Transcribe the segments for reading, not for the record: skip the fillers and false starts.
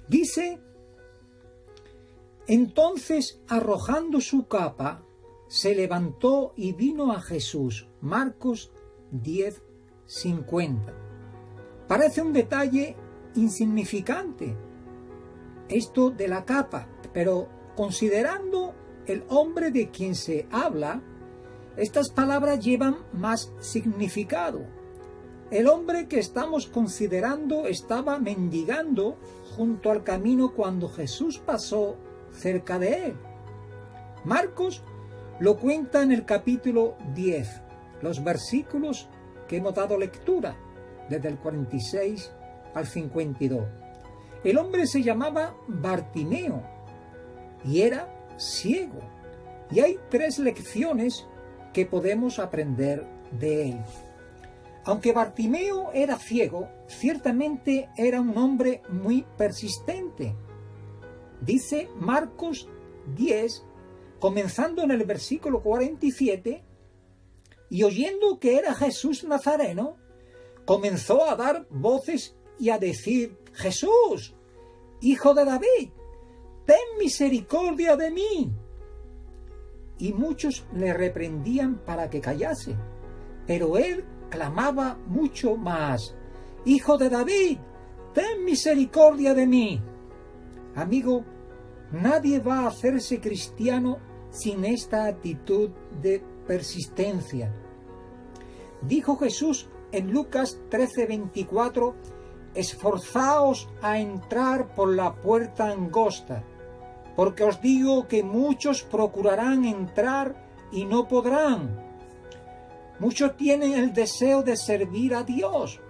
Dice: entonces, arrojando su capa, se levantó y vino a Jesús. Marcos 10:50. Parece un detalle insignificante esto de la capa, pero considerando el hombre de quien se habla, estas palabras llevan más significado. El hombre que estamos considerando estaba mendigando junto al camino cuando Jesús pasó cerca de él. Marcos lo cuenta en el capítulo 10, los versículos que hemos dado lectura, desde el 46 al 52. El hombre se llamaba Bartimeo y era ciego. Y hay 3 lecciones que podemos aprender de él. Aunque Bartimeo era ciego, ciertamente era un hombre muy persistente. Dice Marcos 10, comenzando en el versículo 47, y oyendo que era Jesús Nazareno, comenzó a dar voces y a decir: Jesús, hijo de David, ten misericordia de mí. Y muchos le reprendían para que callase, pero él clamaba mucho más: Hijo de David, ten misericordia de mí. Amigo, nadie va a hacerse cristiano sin esta actitud de persistencia. Dijo Jesús en Lucas 13:24: esforzaos a entrar por la puerta angosta, porque os digo que muchos procurarán entrar y no podrán. Muchos tienen el deseo de servir a Dios,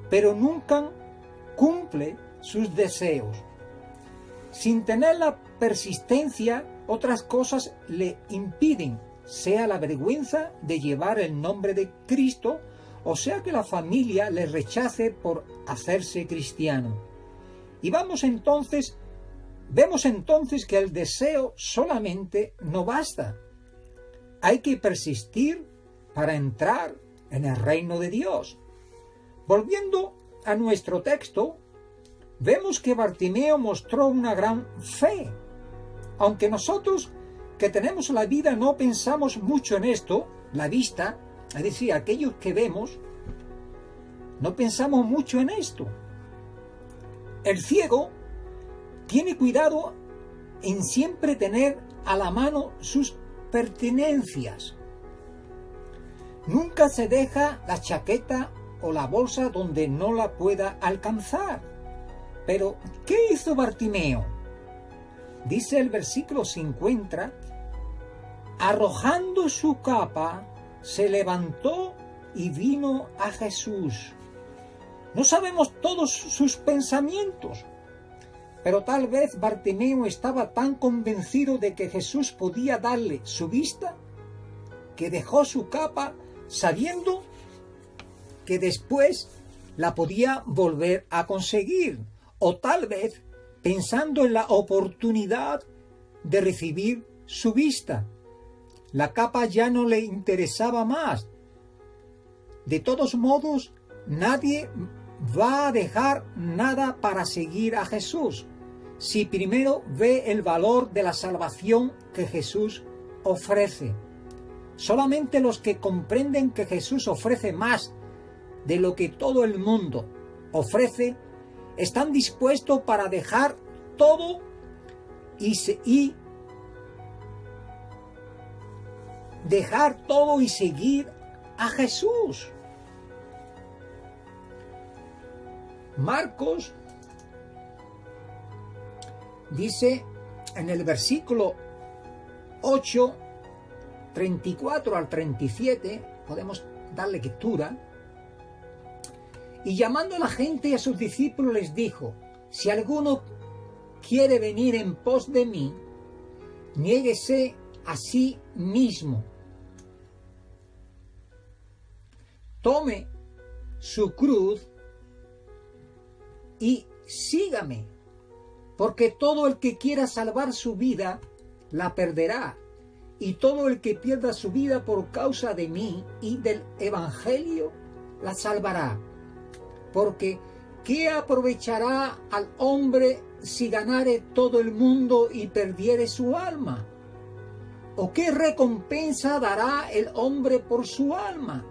pero nunca cumple sus deseos. Sin tener la persistencia, otras cosas le impiden, sea la vergüenza de llevar el nombre de Cristo, o sea que la familia le rechace por hacerse cristiano. Y vemos entonces que el deseo solamente no basta. Hay que persistir para entrar en el reino de Dios. Volviendo a nuestro texto, vemos que Bartimeo mostró una gran fe. Aunque nosotros que tenemos la vida no pensamos mucho en esto, la vista, es decir, aquellos que vemos, no pensamos mucho en esto. El ciego tiene cuidado en siempre tener a la mano sus pertenencias. Nunca se deja la chaqueta o la bolsa donde no la pueda alcanzar. Pero, ¿qué hizo Bartimeo? Dice el versículo 50, arrojando su capa, se levantó y vino a Jesús. No sabemos todos sus pensamientos, pero tal vez Bartimeo estaba tan convencido de que Jesús podía darle su vista, que dejó su capa sabiendo que después la podía volver a conseguir, o tal vez pensando en la oportunidad de recibir su vista. La capa ya no le interesaba más. De todos modos, nadie va a dejar nada para seguir a Jesús si primero ve el valor de la salvación que Jesús ofrece. Solamente los que comprenden que Jesús ofrece más de lo que todo el mundo ofrece, están dispuestos para dejar todo y dejar todo y seguir a Jesús. Marcos dice en el versículo 8, 34 al 37, podemos darle lectura. Y llamando a la gente y a sus discípulos les dijo: si alguno quiere venir en pos de mí, niéguese a sí mismo. Tome su cruz y sígame, porque todo el que quiera salvar su vida, la perderá, y todo el que pierda su vida por causa de mí y del Evangelio, la salvará. Porque ¿qué aprovechará al hombre si ganare todo el mundo y perdiere su alma? ¿O qué recompensa dará el hombre por su alma?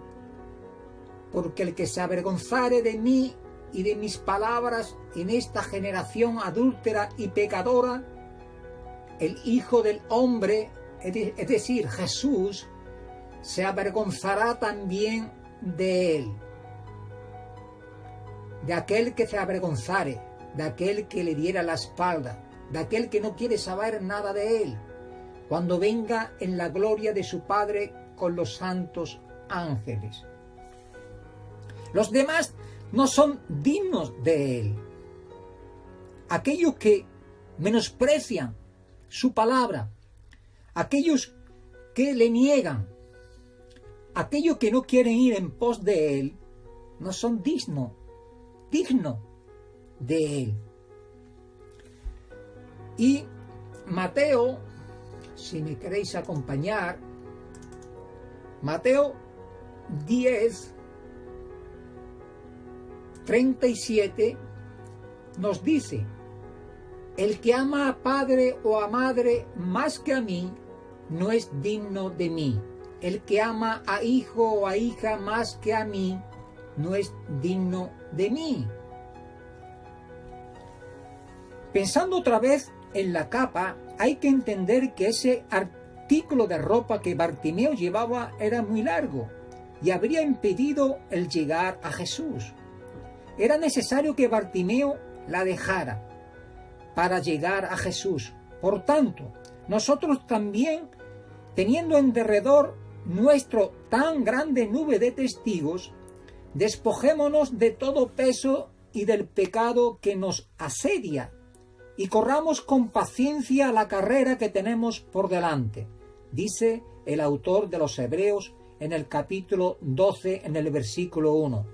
Porque el que se avergonzare de mí y de mis palabras en esta generación adúltera y pecadora, el Hijo del Hombre, es decir, Jesús, se avergonzará también de él. De aquel que se avergonzare, de aquel que le diera la espalda, de aquel que no quiere saber nada de él, cuando venga en la gloria de su Padre con los santos ángeles. Los demás no son dignos de él. Aquellos que menosprecian su palabra, aquellos que le niegan, aquellos que no quieren ir en pos de él, no son dignos de él. Y Mateo, si me queréis acompañar, Mateo 10, 37 nos dice: el que ama a padre o a madre más que a mí, no es digno de mí. El que ama a hijo o a hija más que a mí, no es digno de mí. Pensando otra vez en la capa, hay que entender que ese artículo de ropa que Bartimeo llevaba era muy largo y habría impedido el llegar a Jesús. Era necesario que Bartimeo la dejara para llegar a Jesús. Por tanto, nosotros también, teniendo en derredor nuestro tan grande nube de testigos, despojémonos de todo peso y del pecado que nos asedia, y corramos con paciencia la carrera que tenemos por delante, dice el autor de los Hebreos en el capítulo 12, en el versículo 1.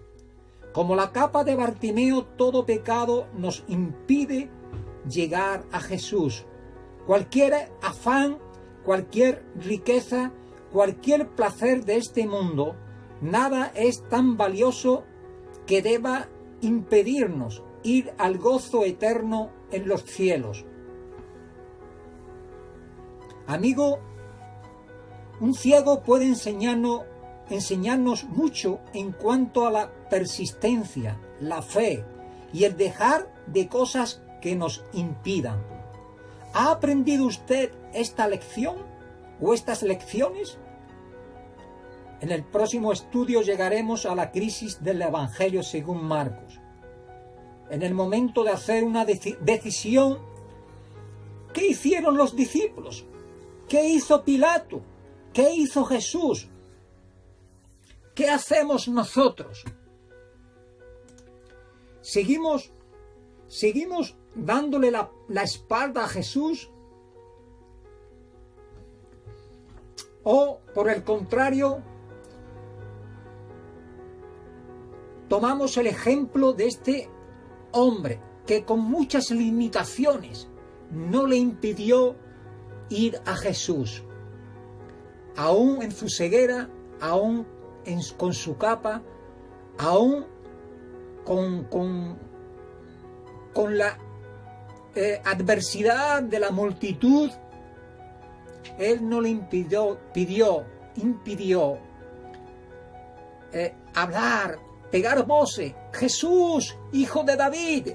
Como la capa de Bartimeo, todo pecado nos impide llegar a Jesús. Cualquier afán, cualquier riqueza, cualquier placer de este mundo, nada es tan valioso que deba impedirnos ir al gozo eterno en los cielos. Amigo, un ciego puede enseñarnos mucho en cuanto a la persistencia, la fe y el dejar de cosas que nos impidan. ¿Ha aprendido usted esta lección o estas lecciones? En el próximo estudio llegaremos a la crisis del Evangelio según Marcos. En el momento de hacer una decisión, ¿qué hicieron los discípulos? ¿Qué hizo Pilato? ¿Qué hizo Jesús? ¿Qué hacemos nosotros? ¿Seguimos dándole la espalda a Jesús? ¿O, por el contrario, tomamos el ejemplo de este hombre que con muchas limitaciones no le impidió ir a Jesús? Aún en su ceguera, aún con su capa, aún con la adversidad de la multitud, él no le impidió hablar, pegar voces: Jesús, hijo de David,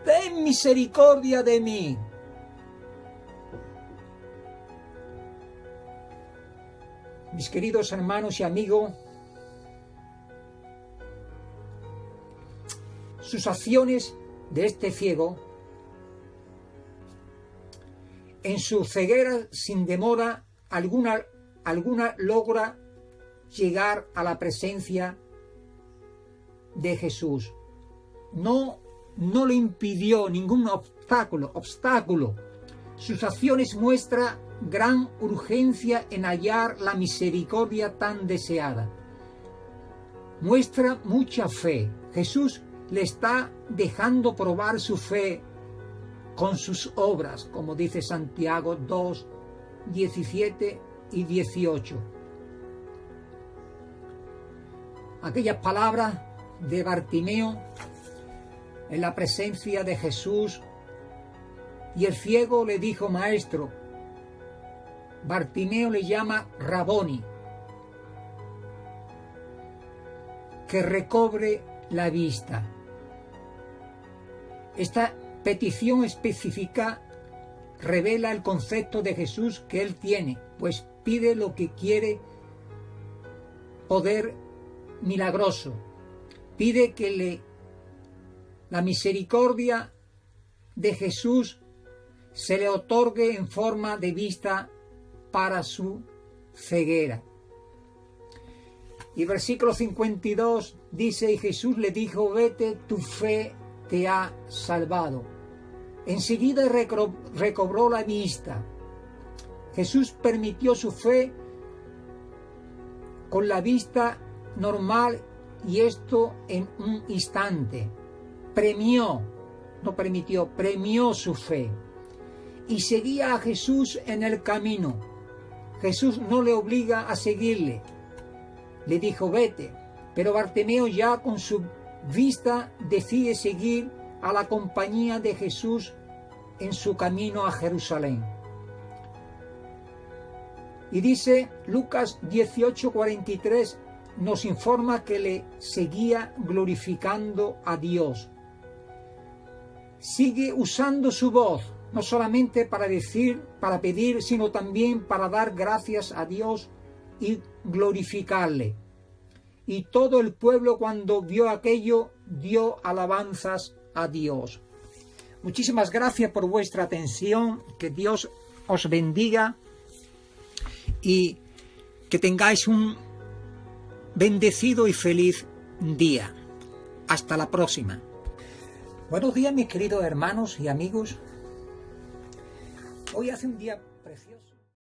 ten misericordia de mí. Mis queridos hermanos y amigos, sus acciones de este ciego, en su ceguera sin demora alguna logra llegar a la presencia de Jesús. No le impidió ningún obstáculo. Sus acciones muestran gran urgencia en hallar la misericordia tan deseada. Muestra mucha fe. Jesús le está dejando probar su fe con sus obras, como dice Santiago 2, 17 y 18. Aquellas palabras de Bartimeo en la presencia de Jesús, y el ciego le dijo: Maestro. Bartimeo le llama Raboni, que recobre la vista. Esta petición específica revela el concepto de Jesús que él tiene, pues pide lo que quiere: poder milagroso. Pide que la misericordia de Jesús se le otorgue en forma de vista para su ceguera. Y versículo 52 dice: y Jesús le dijo: vete, tu fe te ha salvado. Enseguida recobró la vista. Jesús permitió su fe con la vista normal, y esto en un instante. Premió su fe. Y seguía a Jesús en el camino. Jesús no le obliga a seguirle. Le dijo: vete. Pero Bartimeo, ya con su vista, decide seguir a la compañía de Jesús en su camino a Jerusalén. Y dice Lucas 18:43, nos informa que le seguía glorificando a Dios. Sigue usando su voz, no solamente para pedir, sino también para dar gracias a Dios y glorificarle. Y todo el pueblo, cuando vio aquello, dio alabanzas a Dios. Muchísimas gracias por vuestra atención, que Dios os bendiga y que tengáis un bendecido y feliz día. Hasta la próxima. Buenos días, mis queridos hermanos y amigos. Hoy hace un día precioso.